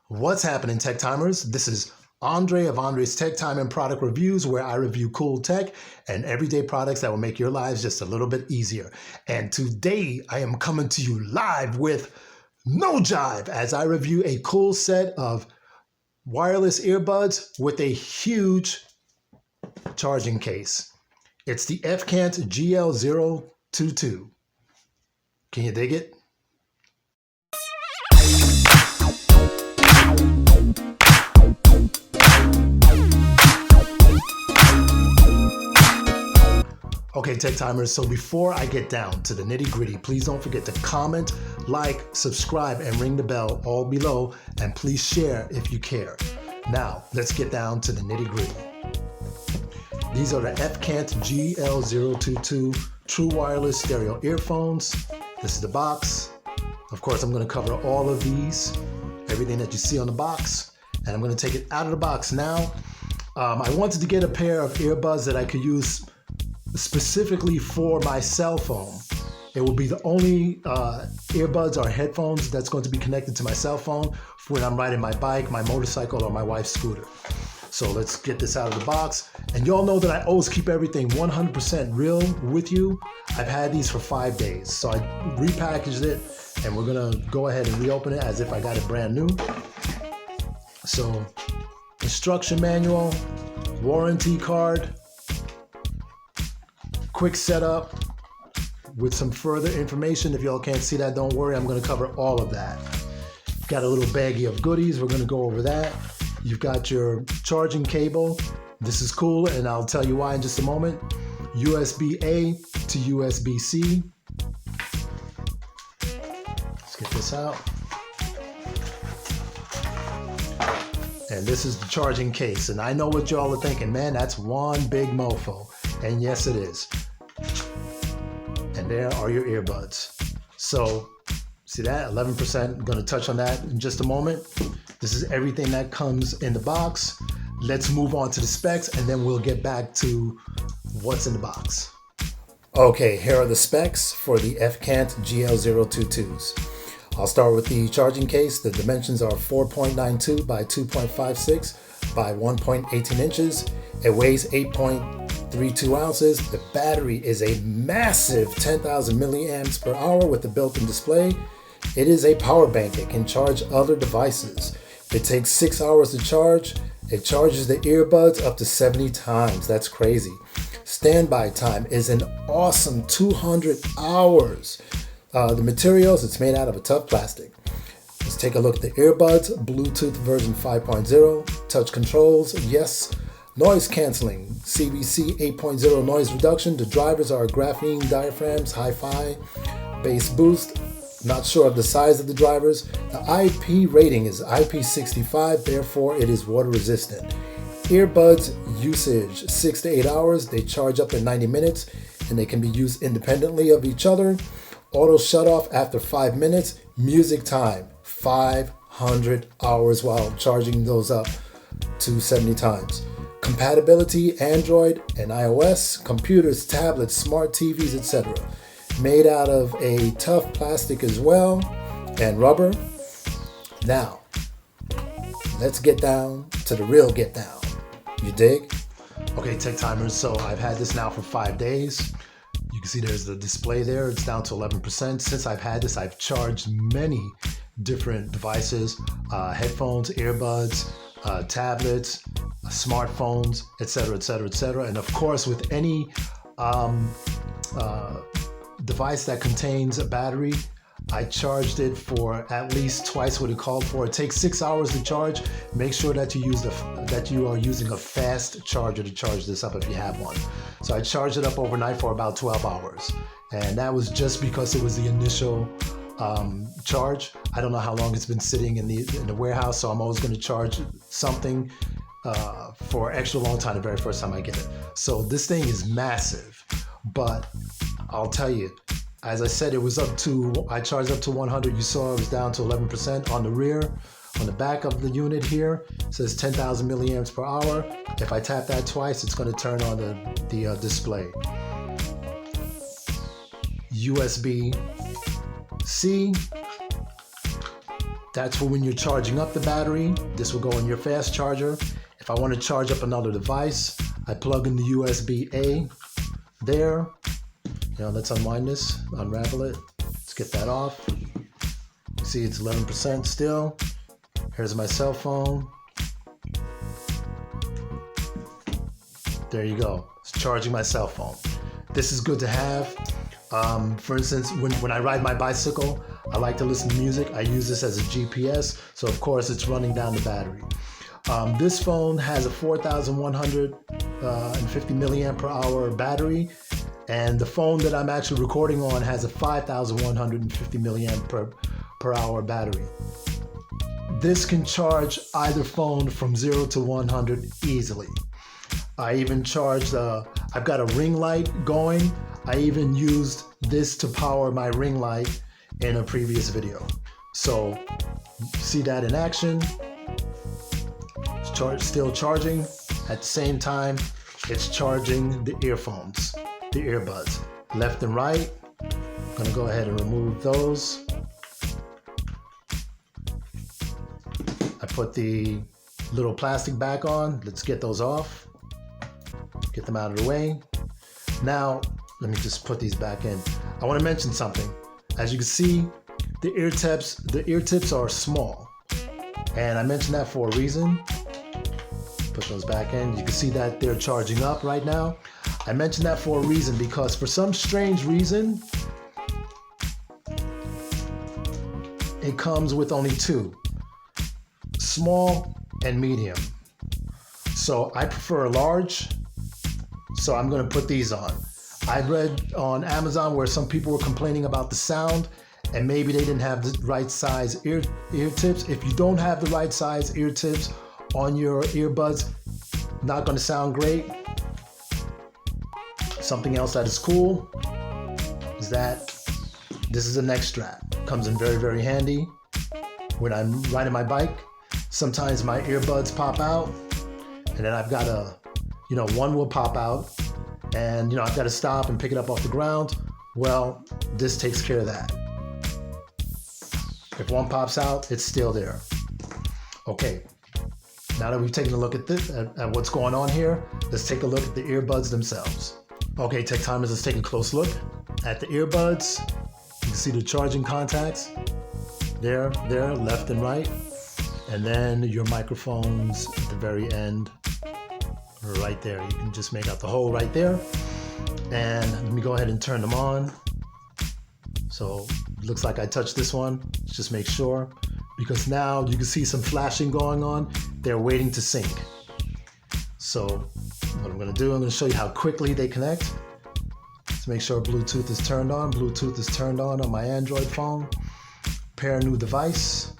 What's happening, Tech Timers? This is Andre of Andre's Tech Time and Product Reviews, where I review cool tech and everyday products that will make your lives just a little bit easier. And today I am coming to you live with no jive as I review a cool set of wireless earbuds with a huge charging case. It's the FKANT GL022. Can you dig it? Okay, Tech Timers, so before I get down to the nitty gritty, please don't forget to comment, like, subscribe, and ring the bell all below, and please share if you care. Now, let's get down to the nitty gritty. These are the FKANT GL022 True Wireless Stereo Earphones. This is the box. Of course, I'm going to cover all of these, everything that you see on the box, and I'm going to take it out of the box now. I wanted to get a pair of earbuds that I could use specifically for my cell phone. It will be the only earbuds or headphones that's going to be connected to my cell phone for when I'm riding my bike, my motorcycle, or my wife's scooter. So let's get this out of the box. And y'all know that I always keep everything 100% real with you. I've had these for 5 days. So I repackaged it and we're gonna go ahead and reopen it as if I got it brand new. So instruction manual, warranty card, quick setup with some further information. If y'all can't see that, don't worry, I'm going to cover all of that. Got a little baggie of goodies, we're going to go over that. You've got your charging cable. This is cool, and I'll tell you why in just a moment. USB-A to USB-C. Let's get this out. And this is the charging case, and I know what y'all are thinking, man, that's one big mofo. And yes, it is. And there are your earbuds. So, see that? 11%. I'm going to touch on that in just a moment. This is everything that comes in the box. Let's move on to the specs, and then we'll get back to what's in the box. Okay, here are the specs for the FKANT GL022s. I'll start with the charging case. The dimensions are 4.92 by 2.56 by 1.18 inches. It weighs 8.32 ounces. The battery is a massive 10,000 milliamps per hour with a built-in display. It is a power bank. It can charge other devices. It takes 6 hours to charge. It charges the earbuds up to 70 times. That's crazy. Standby time is an awesome 200 hours. The materials, it's made out of a tough plastic. Let's take a look at the earbuds. Bluetooth version 5.0. Touch controls, yes. Noise canceling, CBC 8.0 noise reduction. The drivers are graphene diaphragms, hi-fi, bass boost. Not sure of the size of the drivers. The IP rating is IP65, therefore it is water resistant. Earbuds usage 6 to 8 hours. They charge up to 90 minutes and they can be used independently of each other. Auto shut off after 5 minutes. Music time 500 hours while charging those up to 70 times. Compatibility Android and iOS, computers, tablets, smart TVs, etc. Made out of a tough plastic as well and rubber. Now, let's get down to the real get down. You dig? Okay, Tech Timers, so I've had this now for 5 days. You can see there's the display there. It's down to 11%. Since I've had this, I've charged many different devices, headphones, earbuds, tablets, smartphones, etc., etc., etc. And of course, with any device that contains a battery, I charged it for at least twice what it called for. It takes 6 hours to charge. Make sure that you are using a fast charger to charge this up if you have one. So I charged it up overnight for about 12 hours. And that was just because it was the initial charge. I don't know how long it's been sitting in the warehouse, so I'm always going to charge something for extra long time the very first time I get it. So this thing is massive, but I'll tell you, as I said, it was I charged up to 100. You saw it was down to 11% on the rear. On the back of the unit here, it says 10,000 milliamps per hour. If I tap that twice, it's going to turn on the display. USB-C That's for when you're charging up the battery. This will go in your fast charger. If I want to charge up another device, I plug in the USB-A there. Let's unwind this, unravel it. Let's get that off. You see it's 11% still. Here's my cell phone. There you go. It's charging my cell phone. This is good to have. For instance, when I ride my bicycle, I like to listen to music. I use this as a GPS, so of course it's running down the battery. This phone has a 4,150 milliamp per hour battery, and the phone that I'm actually recording on has a 5,150 milliamp per hour battery. This can charge either phone from 0 to 100 easily. I even charged, I've got a ring light going. I even used this to power my ring light in a previous video. So see that in action. It's still charging. At the same time, it's charging the earphones, the earbuds, left and right. I'm gonna go ahead and remove those. I put the little plastic back on. Let's get those off. Get them out of the way. Now, let me just put these back in. I want to mention something. As you can see, the ear tips are small. And I mentioned that for a reason. Put those back in. You can see that they're charging up right now. I mentioned that for a reason because for some strange reason, it comes with only two, small and medium. So I prefer a large. So I'm going to put these on. I read on Amazon where some people were complaining about the sound and maybe they didn't have the right size ear tips. If you don't have the right size ear tips on your earbuds, not going to sound great. Something else that is cool is that this is a neck strap. Comes in very, very handy. When I'm riding my bike, sometimes my earbuds pop out and then I've got a one will pop out and, I've got to stop and pick it up off the ground. Well, this takes care of that. If one pops out, it's still there. Okay, now that we've taken a look at this, at what's going on here, let's take a look at the earbuds themselves. Okay, Tech Timers, let's take a close look at the earbuds. You can see the charging contacts. There, left and right. And then your microphones at the very end. Right there, you can just make out the hole right there. And let me go ahead and turn them on. So it looks like I touched this one. Let's just make sure, because now you can see some flashing going on. They're waiting to sync. So what I'm going to do, I'm going to show you how quickly they connect. Let's make sure Bluetooth is turned on. Bluetooth is turned on my Android phone. Pair new device,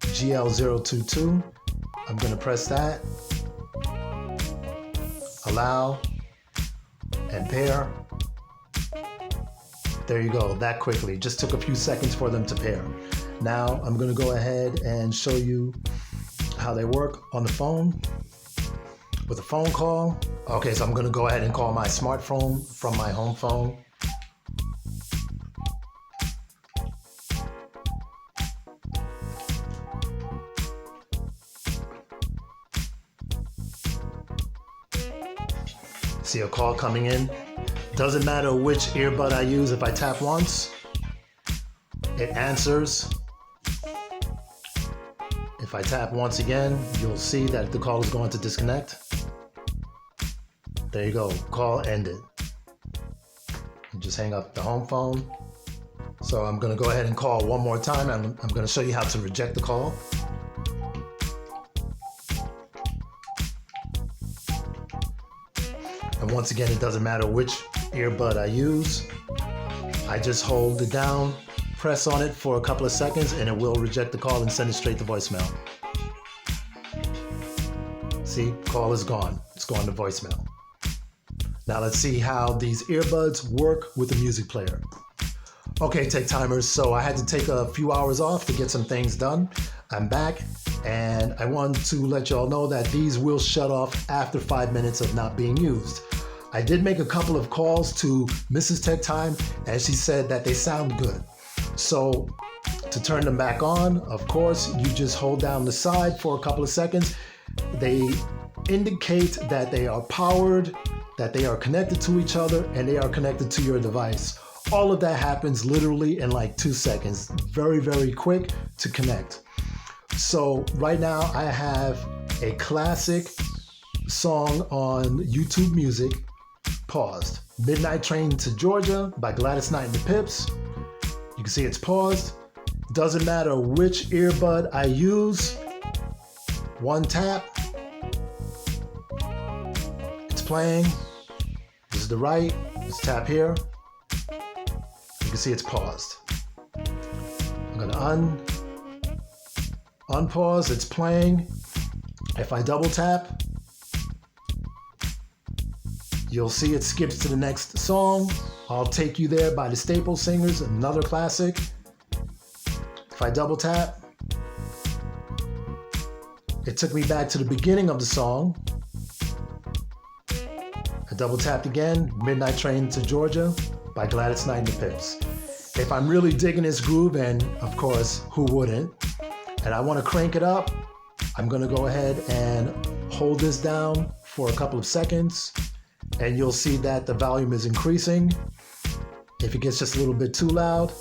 GL022. I'm going to press that. Allow and pair. There you go, that quickly. Just took a few seconds for them to pair. Now I'm going to go ahead and show you how they work on the phone with a phone call. Okay, so I'm going to go ahead and call my smartphone from my home phone. See a call coming in. Doesn't matter which earbud I use. If I tap once, it answers. If I tap once again, you'll see that the call is going to disconnect. There you go, call ended. You just hang up the home phone. So I'm gonna go ahead and call one more time. I'm gonna show you how to reject the call. And once again, it doesn't matter which earbud I use. I just hold it down, press on it for a couple of seconds, and it will reject the call and send it straight to voicemail. See, call is gone. It's gone to voicemail. Now let's see how these earbuds work with the music player. Okay, Tech Timers, so I had to take a few hours off to get some things done. I'm back, and I want to let y'all know that these will shut off after 5 minutes of not being used. I did make a couple of calls to Mrs. Tech Time, and she said that they sound good. So To turn them back on, of course, you just hold down the side for a couple of seconds. They indicate that they are powered, that they are connected to each other, and they are connected to your device. All of that happens literally in like 2 seconds. Very, very quick to connect. So right now I have a classic song on YouTube Music, paused. Midnight Train to Georgia by Gladys Knight and the Pips. You can see it's paused. Doesn't matter which earbud I use. One tap. It's playing. This is the right. Let's tap here. You can see it's paused. I'm gonna unpause. It's playing. If I double tap, you'll see it skips to the next song. I'll Take You There by the Staple Singers, another classic. If I double tap, it took me back to the beginning of the song. I double tapped again, Midnight Train to Georgia by Gladys Knight and the Pips. If I'm really digging this groove, and of course, who wouldn't, and I want to crank it up, I'm going to go ahead and hold this down for a couple of seconds, and you'll see that the volume is increasing. If it gets just a little bit too loud,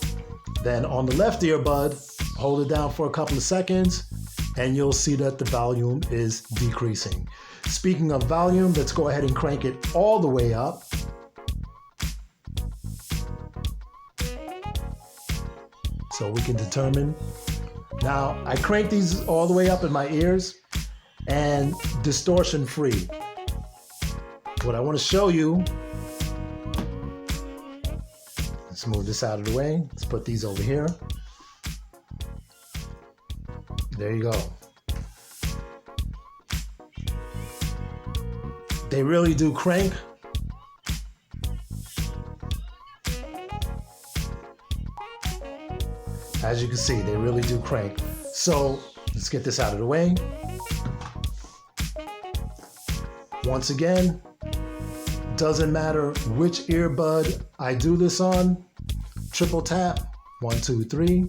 then on the left earbud, hold it down for a couple of seconds, and you'll see that the volume is decreasing. Speaking of volume, let's go ahead and crank it all the way up. So we can determine. Now, I crank these all the way up in my ears and distortion free. What I want to show you, let's move this out of the way. Let's put these over here. There you go. They really do crank. As you can see, they really do crank. So let's get this out of the way. Once again, doesn't matter which earbud I do this on. Triple tap, 1, 2, 3.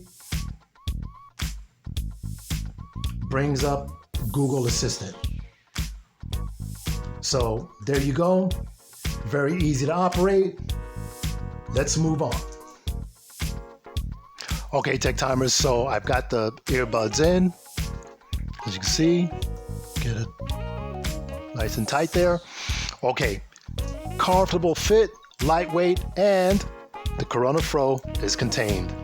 Brings up Google Assistant. So there you go. Very easy to operate. Let's move on. Okay, Tech Timers, so I've got the earbuds in. As you can see, get it nice and tight there. Okay, comfortable fit, lightweight, and the Corona Pro is contained.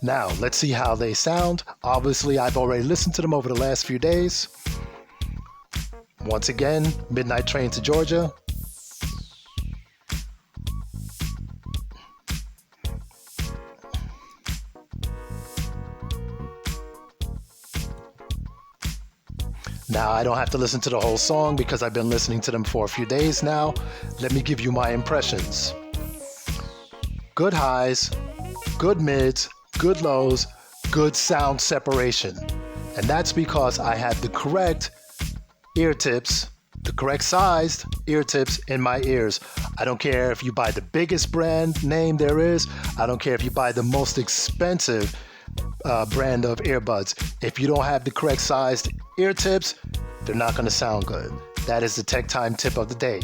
Now, let's see how they sound. Obviously, I've already listened to them over the last few days. Once again, Midnight Train to Georgia. Now, I don't have to listen to the whole song because I've been listening to them for a few days now. Let me give you my impressions. Good highs, good mids, good lows, good sound separation. And that's because I have the correct ear tips, the correct sized ear tips in my ears. I don't care if you buy the biggest brand name there is. I don't care if you buy the most expensive brand of earbuds. If you don't have the correct sized ear tips, they're not going to sound good. That is the Tech Time tip of the day.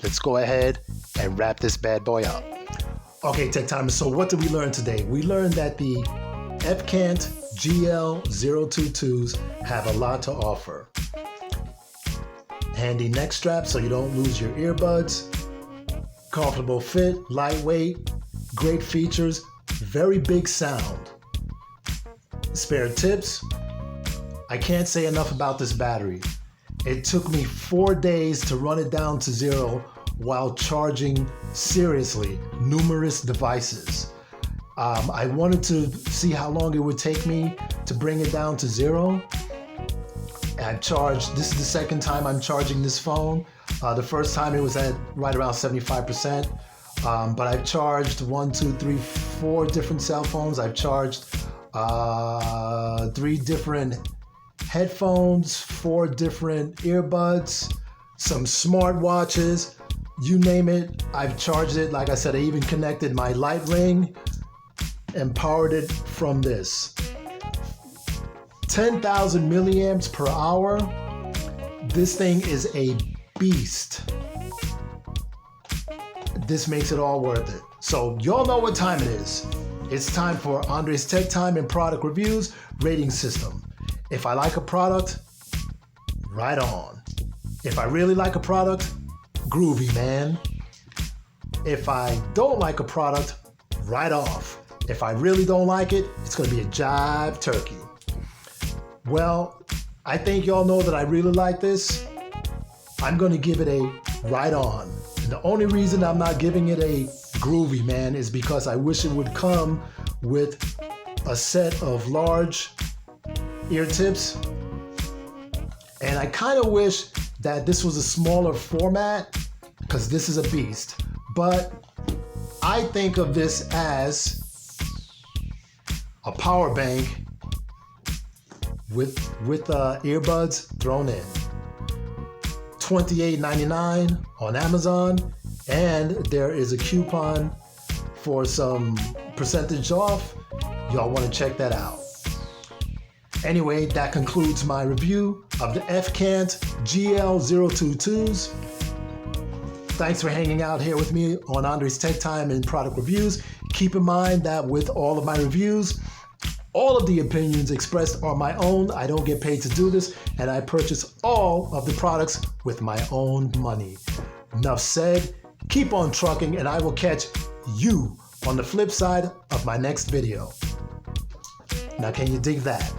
Let's go ahead and wrap this bad boy up. Okay, Tech Timers, so what did we learn today? We learned that the FKANT GL022s have a lot to offer. Handy neck strap so you don't lose your earbuds. Comfortable fit, lightweight, great features, very big sound. Spare tips. I can't say enough about this battery. It took me 4 days to run it down to zero while charging seriously numerous devices. I wanted to see how long it would take me to bring it down to zero. I've charged, this is the second time I'm charging this phone. The first time it was at right around 75%. But I've charged 4 different cell phones. I've charged 3 different headphones, 4 different earbuds, some smartwatches, you name it, I've charged it. Like I said, I even connected my light ring and powered it from this. 10,000 milliamps per hour. This thing is a beast. This makes it all worth it. So y'all know what time it is. It's time for Andre's Tech Time and Product Reviews rating system. If I like a product, right on. If I really like a product, groovy, man. If I don't like a product, right off. If I really don't like it, it's gonna be a jive turkey. Well, I think y'all know that I really like this. I'm gonna give it a right on. And the only reason I'm not giving it a groovy, man, is because I wish it would come with a set of large ear tips. And I kind of wish that this was a smaller format, because this is a beast. But I think of this as a power bank with earbuds thrown in. $28.99 on Amazon, and there is a coupon for some percentage off. Y'all want to check that out. Anyway, that concludes my review of the FKANT GL022s. Thanks for hanging out here with me on Andre's Tech Time and Product Reviews. Keep in mind that with all of my reviews, all of the opinions expressed are my own. I don't get paid to do this, and I purchase all of the products with my own money. Enough said. Keep on trucking, and I will catch you on the flip side of my next video. Now, can you dig that?